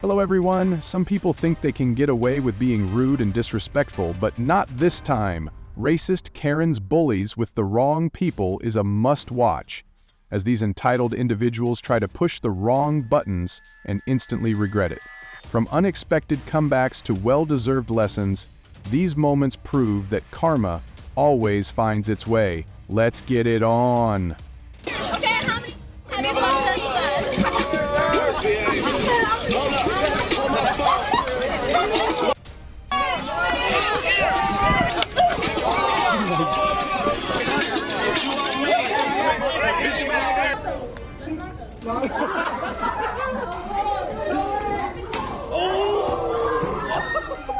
Hello everyone. Some people think they can get away with being rude and disrespectful, but not this time. Racist Karen's Bullies with the Wrong People is a must-watch, as these entitled individuals try to push the wrong buttons and instantly regret it. From unexpected comebacks to well-deserved lessons, these moments prove that karma always finds its way. Let's get it on. Okay, how many bucks Hold my phone.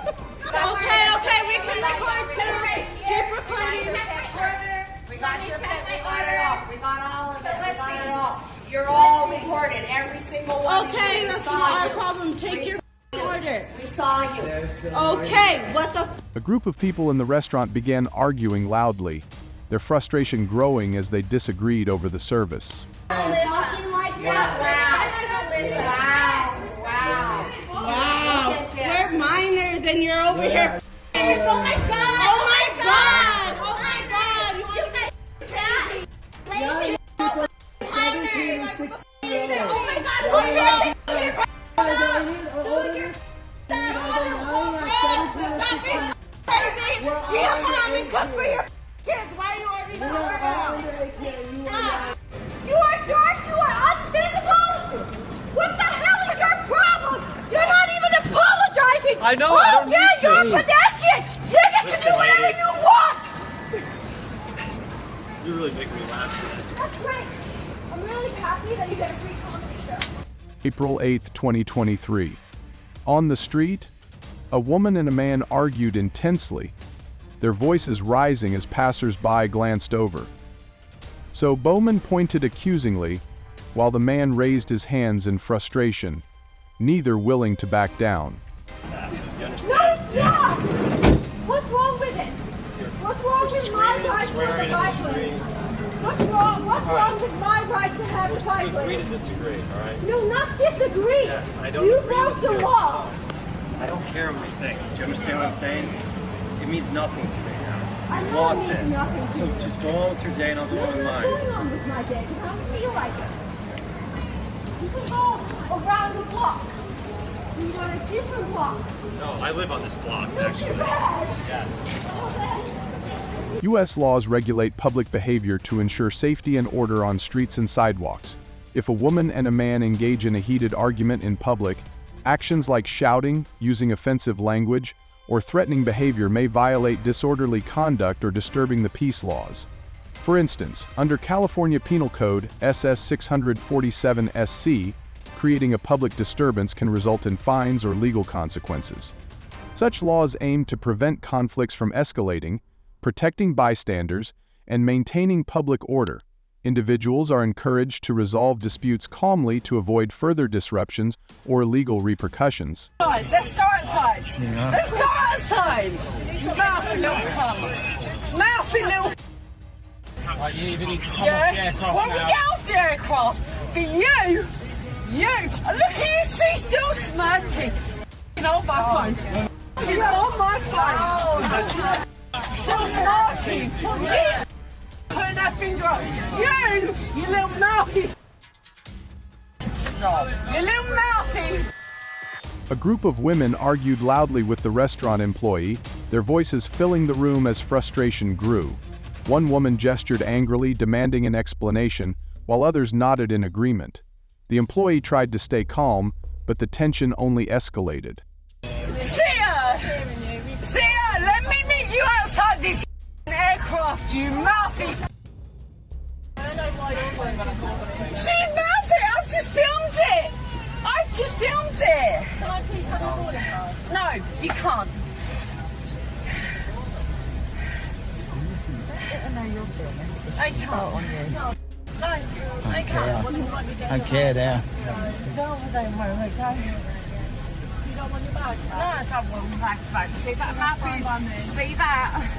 Okay, we can record. Keep recording. We got all of it. You're all recorded, every single one. Okay, that's not our problem. Take your order. We saw you. Okay, what the A group of people in the restaurant began arguing loudly, their frustration growing as they disagreed over the service. Talking like that. Wow. We're minors and you're over here. Oh my God. Oh my God. Oh my God. Oh my God. You have to cook for your kids. Why are you ordering You are dark. You are unphysical. What the hell is your problem? You're not even apologizing. I know. I don't need to. You're a pedestrian. You get to do whatever you want. You're really making me laugh today. That's great. I'm really happy that you get a free comedy show. April 8, 2023. On the street, a woman and a man argued intensely, their voices rising as passers-by glanced over. So Bowman pointed accusingly, while the man raised his hands in frustration, neither willing to back down. You understand? No, it's not. What's wrong with it? What's wrong with my right to have a bike lane? What's wrong with my right to have a bike Agree to lane? disagree, all right? No, not disagree. Yes, I don't You agree broke with the you. law. I don't care what you think. Do you understand what I'm saying? It means nothing to me now. I You've know lost it means nothing to So you. just go on with your day and I'll go on with What's mine. going on with my day? Because I don't feel like it. You can go around the block. You go to a different block. No, I live on this block, Not too actually. bad. Yes. U.S. laws regulate public behavior to ensure safety and order on streets and sidewalks. If a woman and a man engage in a heated argument in public, actions like shouting, using offensive language, or threatening behavior may violate disorderly conduct or disturbing the peace laws. For instance, under California Penal Code SS 647 SC, creating a public disturbance can result in fines or legal consequences. Such laws aim to prevent conflicts from escalating, protecting bystanders, and maintaining public order. Individuals are encouraged to resolve disputes calmly to avoid further disruptions or legal repercussions. Let's go outside. Let's go outside. Mouthy little cunt. Mouthy little. Right, you either need to come off the aircraft When we now. get off the aircraft, for you, look at you, she's still smirking. You know my phone. You know on my phone. Still smirking. She's putting that finger up. You little mouthy. You little mouthy. A group of women argued loudly with the restaurant employee, their voices filling the room as frustration grew. One woman gestured angrily, demanding an explanation, while others nodded in agreement. The employee tried to stay calm, but the tension only escalated. Sia, let me meet you outside this aircraft, you mouthy. She's mouthy, I've just filmed it. Can I please have a recording card? No, you can't. I can't. No, I can't. Okay, there. Go over there, Mo, okay? You don't want your bag back? No, I don't want my bag back. See that, Matthew? See that?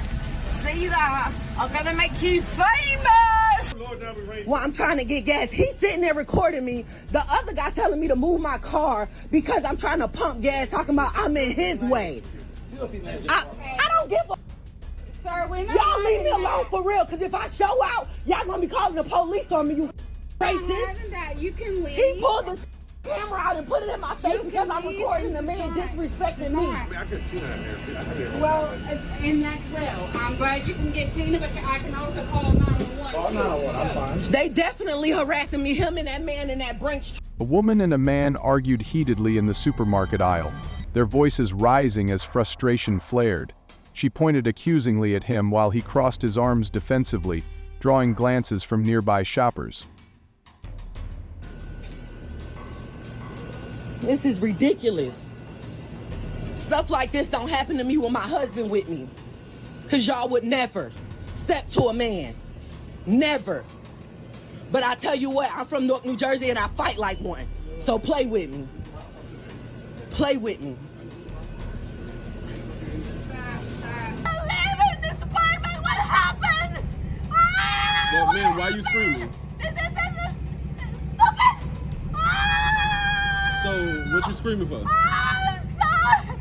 See that? I'm gonna make you famous! while I'm trying to get gas. He's sitting there recording me. The other guy telling me to move my car because I'm trying to pump gas, talking about I'm in his way. I don't give a... Sir, we're not... Y'all leave me alone for real, because if I show out, y'all gonna be calling the police on me, you racist. That. You can leave. He pulled the camera out and put it in my face because I'm recording the man disrespecting me. Well, and that's well. I'm glad you can get Tina, but I can also call 911. Oh, 911, I'm fine. They definitely harassing me, him and that man in that Brinks. A woman and a man argued heatedly in the supermarket aisle, their voices rising as frustration flared. She pointed accusingly at him while he crossed his arms defensively, drawing glances from nearby shoppers. This is ridiculous. Stuff like this don't happen to me with my husband with me. Because y'all would never step to a man. Never. But I tell you what, I'm from Newark, New Jersey, and I fight like one. So play with me. Play with me. I live in this apartment. What happened? Well, man, why are you screaming? This stupid. So, what you screaming for? I'm sorry.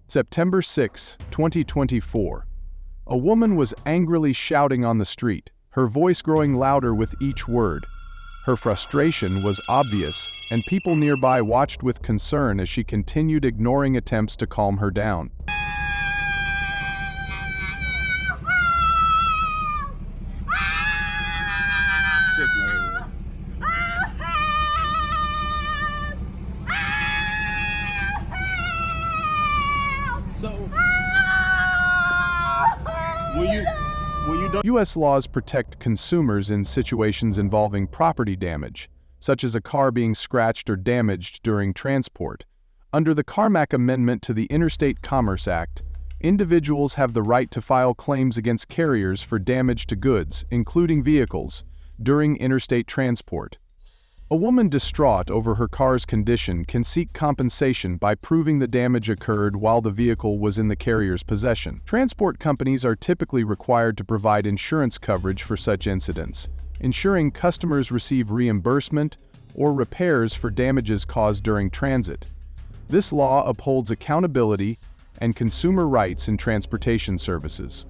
September 6, 2024. A woman was angrily shouting on the street, her voice growing louder with each word. Her frustration was obvious, and people nearby watched with concern as she continued ignoring attempts to calm her down. U.S. laws protect consumers in situations involving property damage, such as a car being scratched or damaged during transport. Under the Carmack Amendment to the Interstate Commerce Act, individuals have the right to file claims against carriers for damage to goods, including vehicles, during interstate transport. A woman distraught over her car's condition can seek compensation by proving the damage occurred while the vehicle was in the carrier's possession. Transport companies are typically required to provide insurance coverage for such incidents, ensuring customers receive reimbursement or repairs for damages caused during transit. This law upholds accountability and consumer rights in transportation services.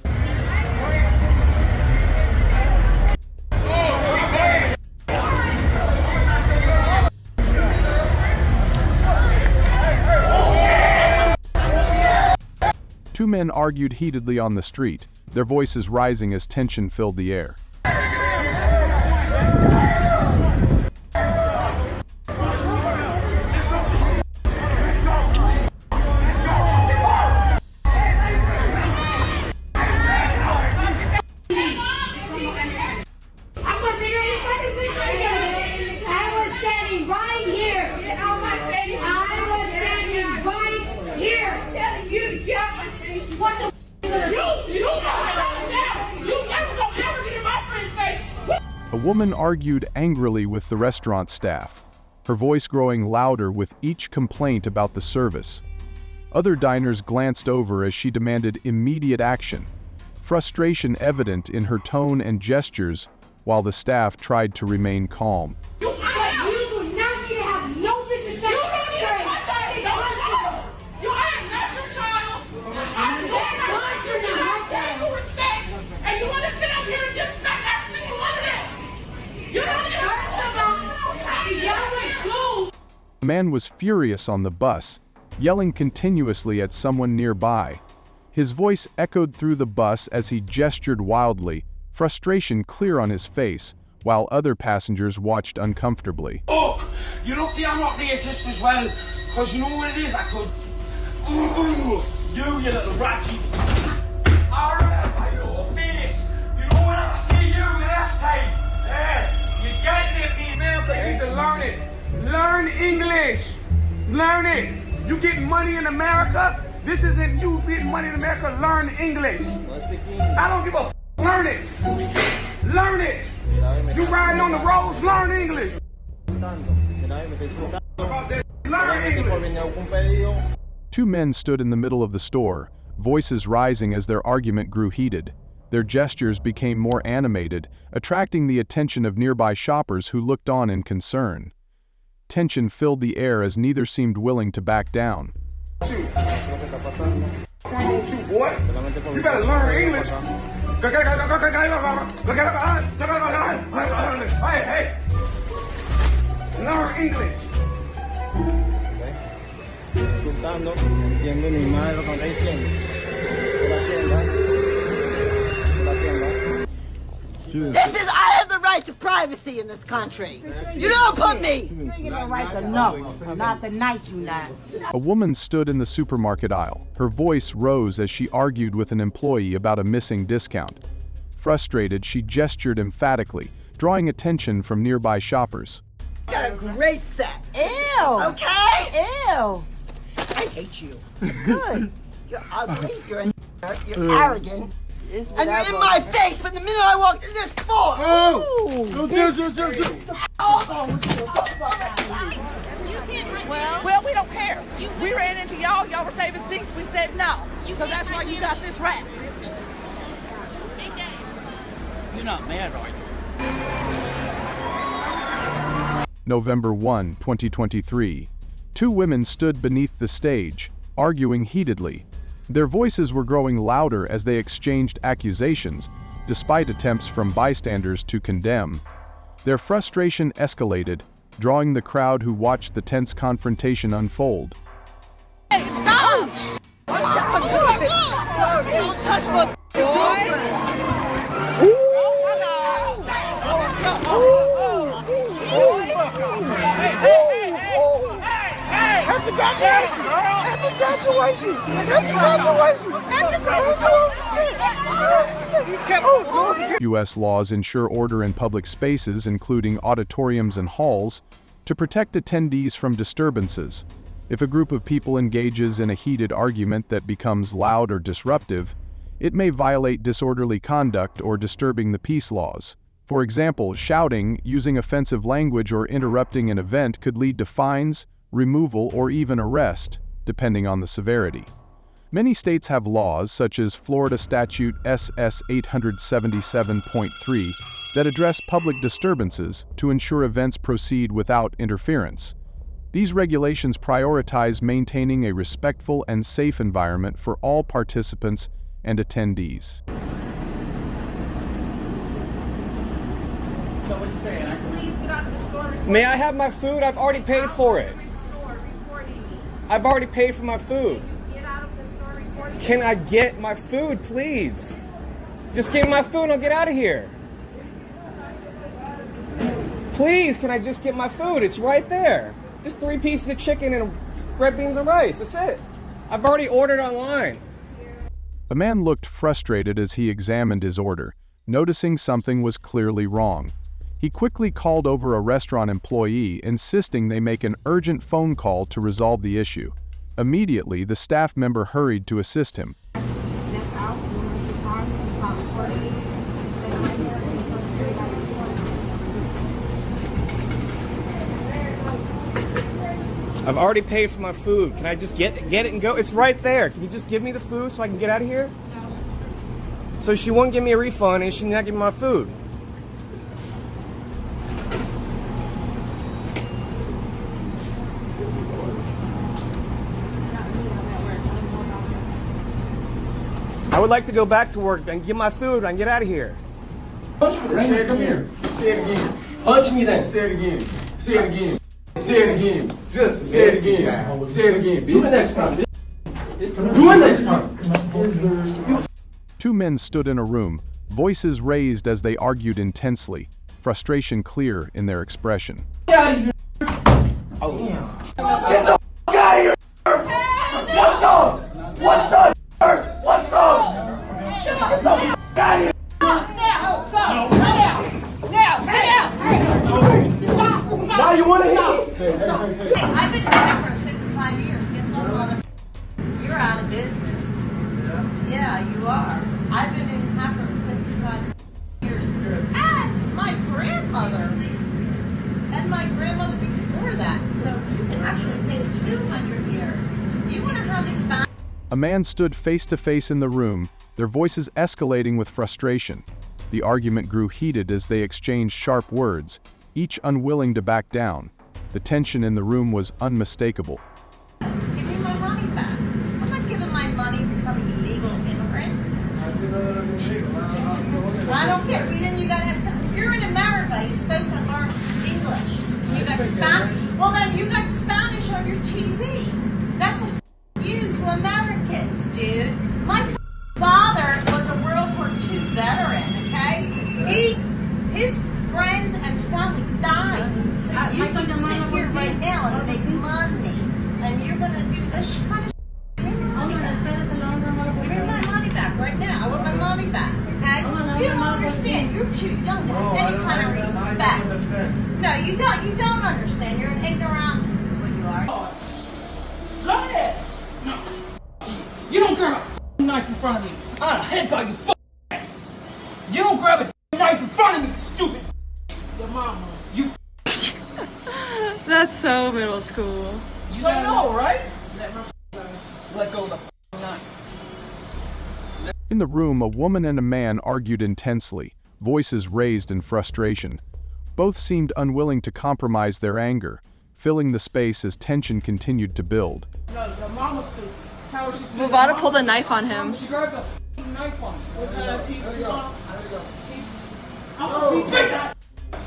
Two men argued heatedly on the street, their voices rising as tension filled the air. A woman argued angrily with the restaurant staff, her voice growing louder with each complaint about the service. Other diners glanced over as she demanded immediate action, frustration evident in her tone and gestures while the staff tried to remain calm. The man was furious on the bus, yelling continuously at someone nearby. His voice echoed through the bus as he gestured wildly, frustration clear on his face, while other passengers watched uncomfortably. Oh, you're lucky I'm not racist as well, because you know what it is, I could... you little ratty. I remember your face. You know when I see you the next time. Yeah, you get it, me. America, you need to learn it. Learn English. Learn it. You get money in America. This isn't you getting money in America. Learn English. I don't give a f. Learn it. Learn it. You riding on the roads. Learn English. Learn English. Two men stood in the middle of the store, voices rising as their argument grew heated. Their gestures became more animated, attracting the attention of nearby shoppers who looked on in concern. Tension filled the air as neither seemed willing to back down. Come on, you boy. You better learn English. Hey. Learn English. Insultando, entiendo ni madre lo que me está diciendo. This is, I have the right to privacy in this country. You don't put me. You don't right to know, not the night you not. A woman stood in the supermarket aisle. Her voice rose as she argued with an employee about a missing discount. Frustrated, she gestured emphatically, drawing attention from nearby shoppers. You got a great set. Ew. Okay? Ew. I hate you. Good. You're ugly. You're arrogant. And you're in my face from the minute I walked in this door. Oh! Well, we don't care. We ran into y'all were saving seats, we said no. So that's why you got this rap. You're not mad, are you? November 1, 2023. Two women stood beneath the stage, arguing heatedly. Their voices were growing louder as they exchanged accusations, despite attempts from bystanders to condemn. Their frustration escalated, drawing the crowd who watched the tense confrontation unfold. Hey, stop! Don't touch my boy! After graduation! After graduation! After graduation! After graduation! U.S. laws ensure order in public spaces, including auditoriums and halls, to protect attendees from disturbances. If a group of people engages in a heated argument that becomes loud or disruptive, it may violate disorderly conduct or disturbing the peace laws. For example, shouting, using offensive language, or interrupting an event could lead to fines, removal, or even arrest, depending on the severity. Many states have laws, such as Florida Statute SS 877.3, that address public disturbances to ensure events proceed without interference. These regulations prioritize maintaining a respectful and safe environment for all participants and attendees. May I have my food? I've already paid for it. I've already paid for my food. Can I get my food, please? Just give me my food and I'll get out of here. Please, can I just get my food? It's right there. Just 3 pieces of chicken and red beans and rice. That's it. I've already ordered online. The man looked frustrated as he examined his order, noticing something was clearly wrong. He quickly called over a restaurant employee, insisting they make an urgent phone call to resolve the issue. Immediately, the staff member hurried to assist him. I've already paid for my food. Can I just get it and go? It's right there. Can you just give me the food so I can get out of here? So she won't give me a refund and she's not giving me my food. I would like to go back to work and get my food and get out of here. Punch me then. Say it again. Say it again. Punch me then. Say it again. Say it again. Say it again. Just say it again. Say it again. Do it next time. Do it next time. Two men stood in a room, voices raised as they argued intensely, frustration clear in their expression. Get the f*** out of here! What's up? What's up? What's up? Get the f*** out of here! Now, sit down! Why do you want to hit me? I've been in Denver for 55 years. Guess what, mother? You're out of business. Yeah, you are. I've been in Denver for 55 years. And my grandmother. And my grandmother before that. So you can actually say 200 years. You want to have a spot? A man stood face to face in the room, their voices escalating with frustration. The argument grew heated as they exchanged sharp words, each unwilling to back down. The tension in the room was unmistakable. Give me my money back. I'm not giving my money to some illegal immigrant. I don't care. Then you gotta have some. You're in America. You're supposed to learn English. You got Spanish. Well, then you got Spanish on your TV. That's a you to Americans, dude. My father was a World War II veteran. Okay, his friends and family died. So you can sit here right now and make money, and you're gonna do this kind of. Give me my money back right now. I want my money back. Okay? You don't understand. You're too young to have any kind of respect. No, you don't. You don't understand. You're an ignoramus, is what you are. Go ahead. No. You don't grab a knife in front of me. I'll headbutt you ass. You don't grab a knife in front of me, stupid. Your mama. You. That's so middle school. You don't know, right? Let go of the knife. In the room, a woman and a man argued intensely, voices raised in frustration. Both seemed unwilling to compromise their anger, filling the space as tension continued to build. Muvada pulled a knife on him. She grabbed a knife on him. Because he's I'm gonna beat that.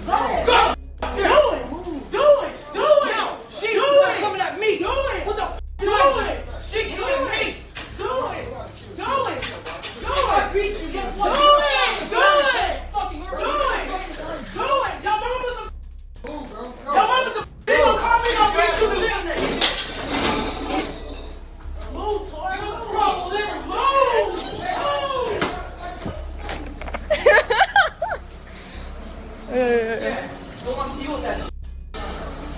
Go! Do it! Do it! Do it! She's coming at me! Do it! What the f*** do it! She coming at me! Do it! Do it! Do it! I beat you just one. Do it! Do it! Fucking do it! Do it! Your mama's a your mama's a people call me on beat you. Move, Tori. You're the trouble there. Move! Don't want to deal with that.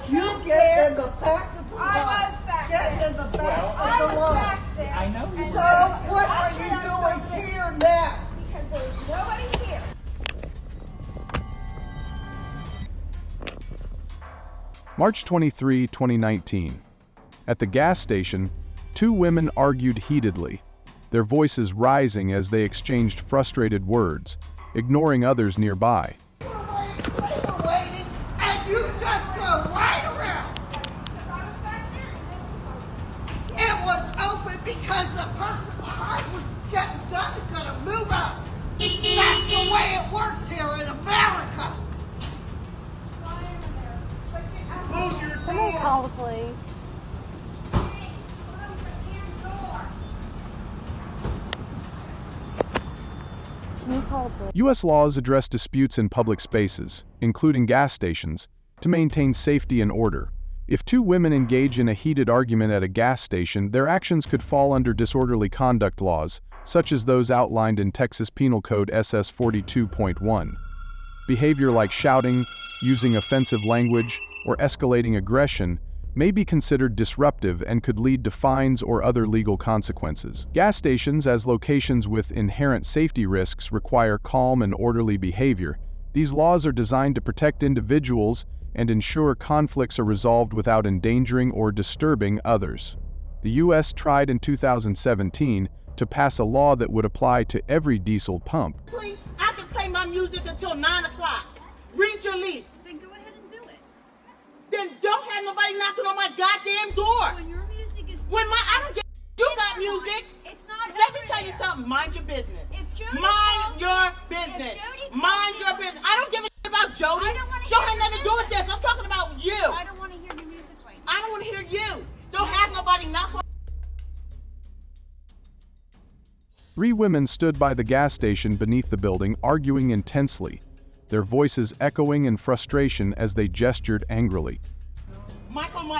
You get in the back of the line. I was back Get there. in the back I of the was line. back there. I know. And So what are actually, I was you back doing here now? because there was nobody here. March 23, 2019. At the gas station, two women argued heatedly, their voices rising as they exchanged frustrated words, ignoring others nearby. We were waiting, and you just go right around. It was open because the person behind was getting done and gonna move up. That's the way it works here in America. Close your Somebody door. call the police. Can you call the police? U.S. laws address disputes in public spaces, including gas stations, to maintain safety and order. If two women engage in a heated argument at a gas station, their actions could fall under disorderly conduct laws, such as those outlined in Texas Penal Code SS 42.1. Behavior like shouting, using offensive language, or escalating aggression may be considered disruptive and could lead to fines or other legal consequences. Gas stations, as locations with inherent safety risks, require calm and orderly behavior. These laws are designed to protect individuals and ensure conflicts are resolved without endangering or disturbing others. The U.S. tried in 2017 to pass a law that would apply to every diesel pump. I can play my music until 9 o'clock. Read your lease. Then go ahead and do it. Then don't have nobody knocking on my goddamn door. When your music is I don't get you got music. It's not Let me over tell you there. something. Mind your business. If Jody Mind calls your me- business. if Jody calls Mind me- your business. I don't give a shit about Jody. I don't wanna She don't hear have nothing to do with this. I'm talking about you. I don't want to hear your music right now. I don't want to hear you. Don't have nobody knock on. Three women stood by the gas station beneath the building, arguing intensely, their voices echoing in frustration as they gestured angrily. Michael,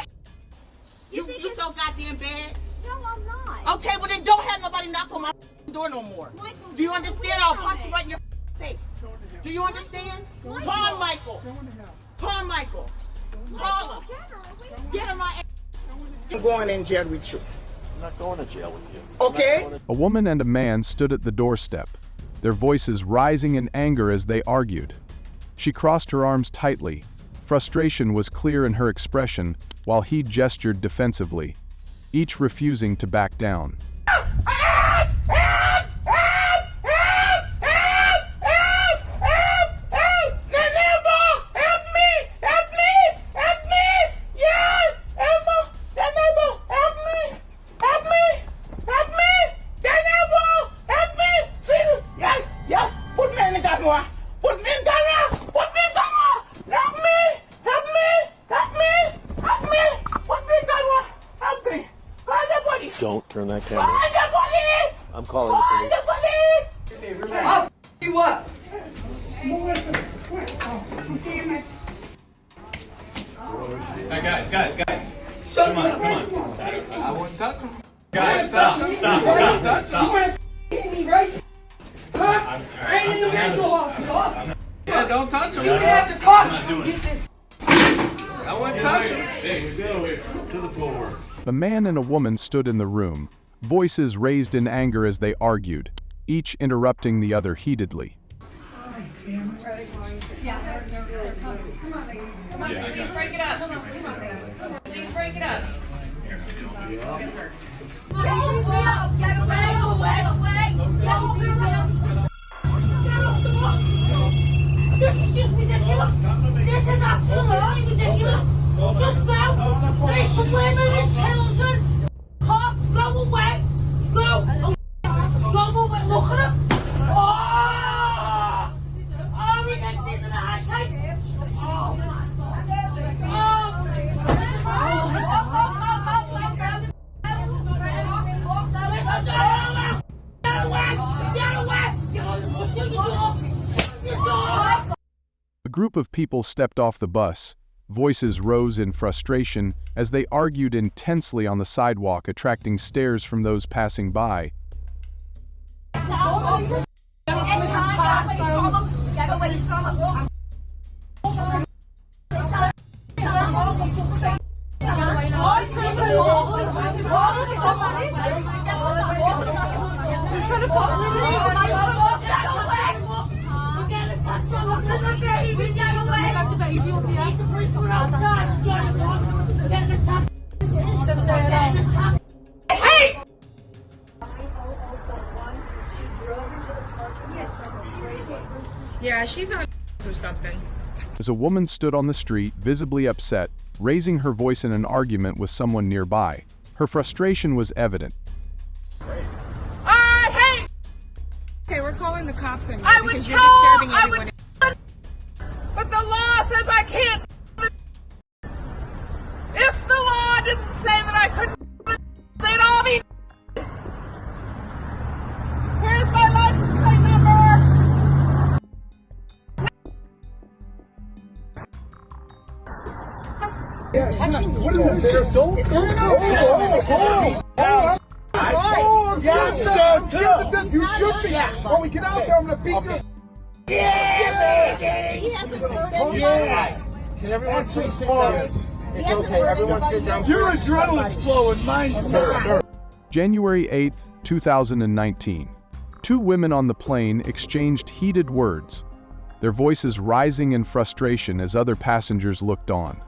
you so goddamn bad. No, I'm not. Okay, well then don't have nobody knock on my door no more. Michael, Do you get understand? away I'll from punch you it. right in your face. Do you understand? Michael. Call Michael. Call Michael. Call him. Get him my ass. I'm going in jail with you. I'm not going to jail with you. Okay? A woman and a man stood at the doorstep, their voices rising in anger as they argued. She crossed her arms tightly, Frustration was clear in her expression, while he gestured defensively, each refusing to back down. Don't turn that camera. I'm calling the police. I'll you up. Hey guys. Shut Come on. I wouldn't touch him. Guys, stop. Me, right? Huh? I ain't in the mental hospital. Yeah, don't touch him. You can have to cough. I wouldn't touch him. Hey, get away to the floor. A man and a woman stood in the room, voices raised in anger as they argued, each interrupting the other heatedly. Come on, please break it up. Please break it up. This is just ridiculous. This is absolutely ridiculous. Just now, leave the women and children. Go away. Go away. Look at him. Oh, he thinks he's in a high shape. Oh, my God. Get away. A group of people stepped off the bus. Voices rose in frustration as they argued intensely on the sidewalk, attracting stares from those passing by. Yeah, she's on or something. As a woman stood on the street, visibly upset, raising her voice in an argument with someone nearby. Her frustration was evident. Hey! Okay, we're calling the cops on you because you're disturbing everyone. But the law says I can't. If the law didn't say that I couldn't, they'd all be. Here's my license plate number. What is this? No. You should be. When we get out there, I'm gonna beat you. Yeah. Can everyone please sit down? It's okay. Everyone sit down. Your adrenaline's flowing. Mine's not. January 8, 2019. Two women on the plane exchanged heated words, their voices rising in frustration as other passengers looked on.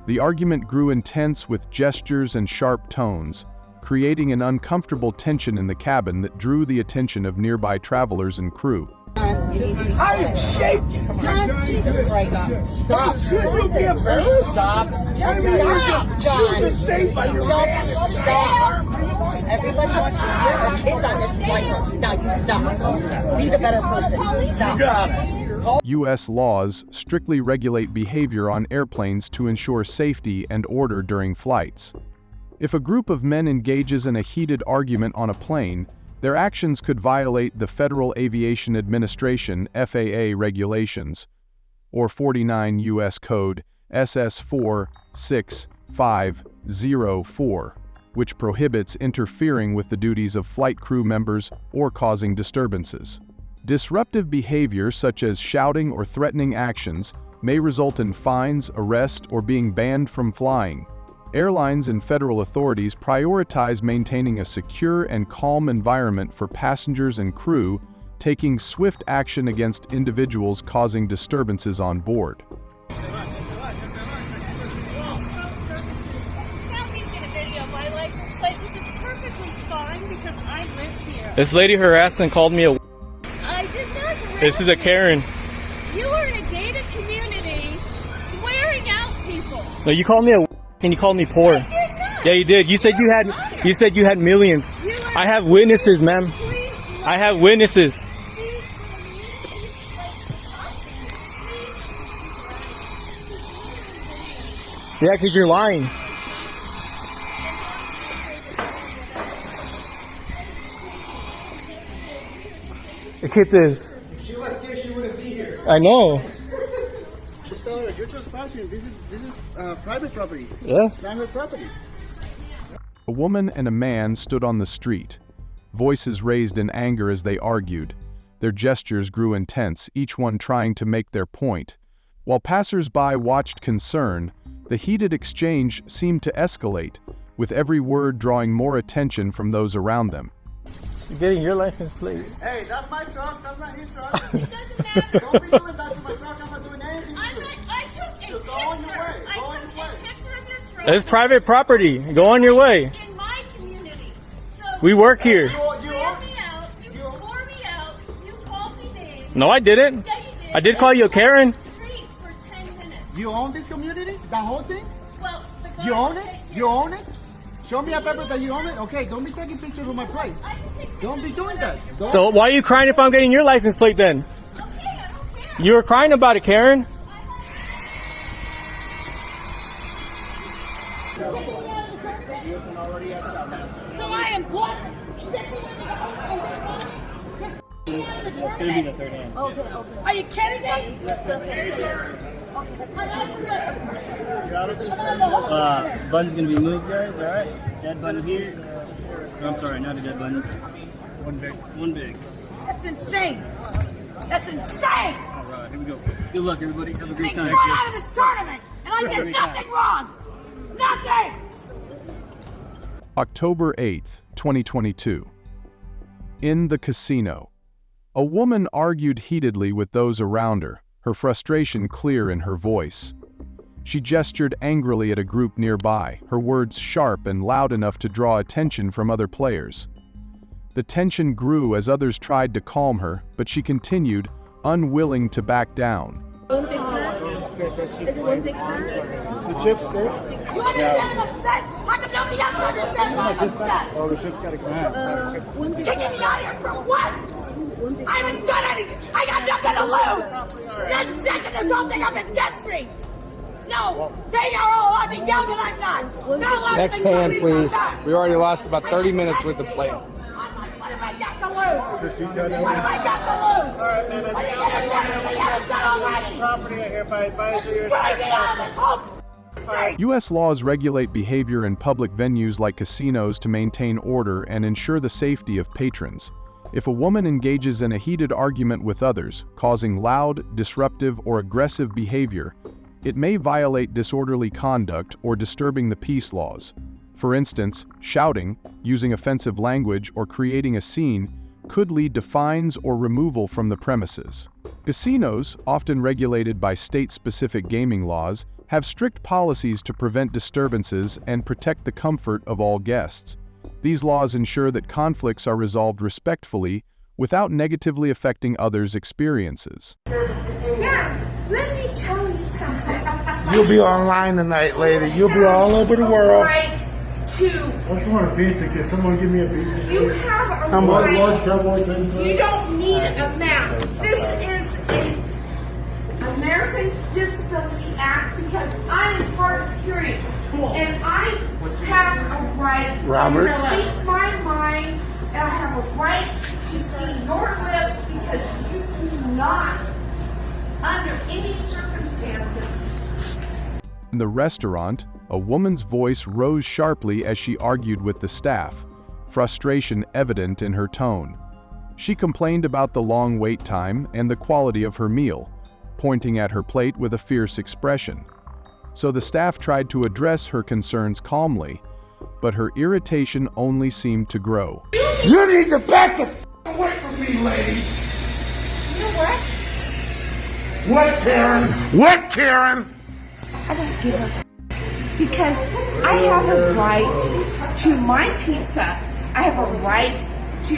The argument grew intense with gestures and sharp tones, creating an uncomfortable tension in the cabin that drew the attention of nearby travelers and crew. I am shaking. John, Jesus Christ. Stop. Stop. Just stop. Everybody wants you. There are kids on this flight. Now you stop. Be the better person. Stop. Got it. U.S. laws strictly regulate behavior on airplanes to ensure safety and order during flights. If a group of men engages in a heated argument on a plane, their actions could violate the Federal Aviation Administration (FAA) regulations, or 49 U.S. Code SS 46504, which prohibits interfering with the duties of flight crew members or causing disturbances. Disruptive behavior such as shouting or threatening actions may result in fines, arrest, or being banned from flying. Airlines and federal authorities prioritize maintaining a secure and calm environment for passengers and crew, taking swift action against individuals causing disturbances on board. This lady harassed and called me a. I did not harass This is a Karen. you. Are in a gated community swearing out people. No, you called me a and you called me poor. I did not. Yeah, you did. You said you had millions. I have witnesses, ma'am. I have witnesses. Yeah, because you're lying. Look at this. If she was here, she wouldn't be here. I know. Just tell her, you're trespassing. This is private property. Yeah. Landlord property. A woman and a man stood on the street, voices raised in anger as they argued. Their gestures grew intense, each one trying to make their point. While passers-by watched concern, the heated exchange seemed to escalate, with every word drawing more attention from those around them. You're getting your license plate. Hey, that's my truck. That's not his truck. It doesn't matter. Don't be doing that to my truck. I'm not doing anything to you. I took a picture. Go on your way. Go on your way. Picture of your truck. It's private property. Go on your way. In my community. So We work here. You swore me out. You swore me out. You called me names. No, I didn't. Yeah, you did. I did call you a Karen. Street for 10 minutes. You own this community? That whole thing? Well, the guy You own it? said- You own it? Show me a paper that you own it. Okay, don't be taking pictures of my plate. I can take Don't be doing that. Don't. So why are you crying if I'm getting your license plate then? Okay, I don't care. You were crying about it, Karen. So I am what? It's gonna be the third hand. Okay. Are you kidding me? Button's gonna be moved, guys. All right. Dead button here. I'm sorry, not a dead button. One big. One big. That's insane. That's insane. All right, here we go. Good luck, everybody. Have a great Being time. thrown out of this tournament, and I did nothing wrong. Nothing. October 8th, 2022. In the casino. A woman argued heatedly with those around her frustration clear in her voice. She gestured angrily at a group nearby, her words sharp and loud enough to draw attention from other players. The tension grew as others tried to calm her, but she continued, unwilling to back down. The chips stay? You understand what's upset? How come nobody else understands why I'm upset? Oh, the chips gotta come out. Kicking me out here for what? I haven't done anything. I got nothing to lose. They're shaking this whole thing up against me. No, they are all allowed to yell, but I'm not. They're allowed Next to make hand, money please. from that. We already lost about 30 minutes with the play. What have I got to lose? What have I got to lose? All right, man. What are you going to do? You haven't done already. Property here by advisory. Strike it out of this whole thing. U.S. laws regulate behavior in public venues like casinos to maintain order and ensure the safety of patrons. If a woman engages in a heated argument with others, causing loud, disruptive, or aggressive behavior, it may violate disorderly conduct or disturbing the peace laws. For instance, shouting, using offensive language, or creating a scene could lead to fines or removal from the premises. Casinos, often regulated by state-specific gaming laws, have strict policies to prevent disturbances and protect the comfort of all guests. These laws ensure that conflicts are resolved respectfully without negatively affecting others' experiences. Now, let me tell you something. You'll be online tonight, lady. You'll be all over the world. Right to. I just want a pizza. Can someone give me a pizza? You have a How much? right. Large, You don't need a mask. This is an American Disability Act because I am part of the hearing. And I have a right Robert. to speak my mind, and I have a right to see your lips because you do not, under any circumstances. In the restaurant, a woman's voice rose sharply as she argued with the staff, frustration evident in her tone. She complained about the long wait time and the quality of her meal, pointing at her plate with a fierce expression. So the staff tried to address her concerns calmly, but her irritation only seemed to grow. You need to back the away from me, lady. You know what? What, Karen? What, Karen? I don't give a because I have a right to my pizza. I have a right to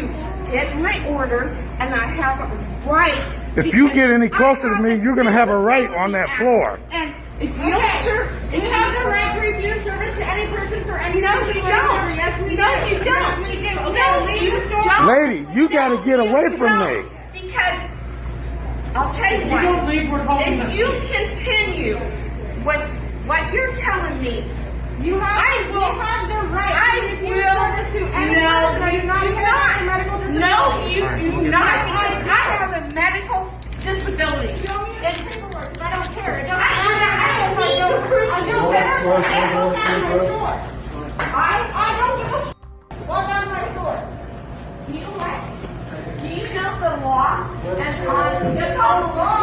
get my order, and I have a right. If you get any closer to me, you're going to have a right on that floor. And if you have the right to refuse service to any person for any reason. No, you don't. Yes, we do. No, you don't. We do. Okay, leave the store. Lady, you got to get away from me. Because I'll tell you what. If you continue with what you're telling me, you have the right to refuse service to any person. Are you not a medical disability? No, you do not. Because I have a medical disability. Show me the paperwork. I don't care. I don't need to prove I know better. I don't have my store. I don't give a shit. Walk out of my store. Do you know what? Do you know the law? And the law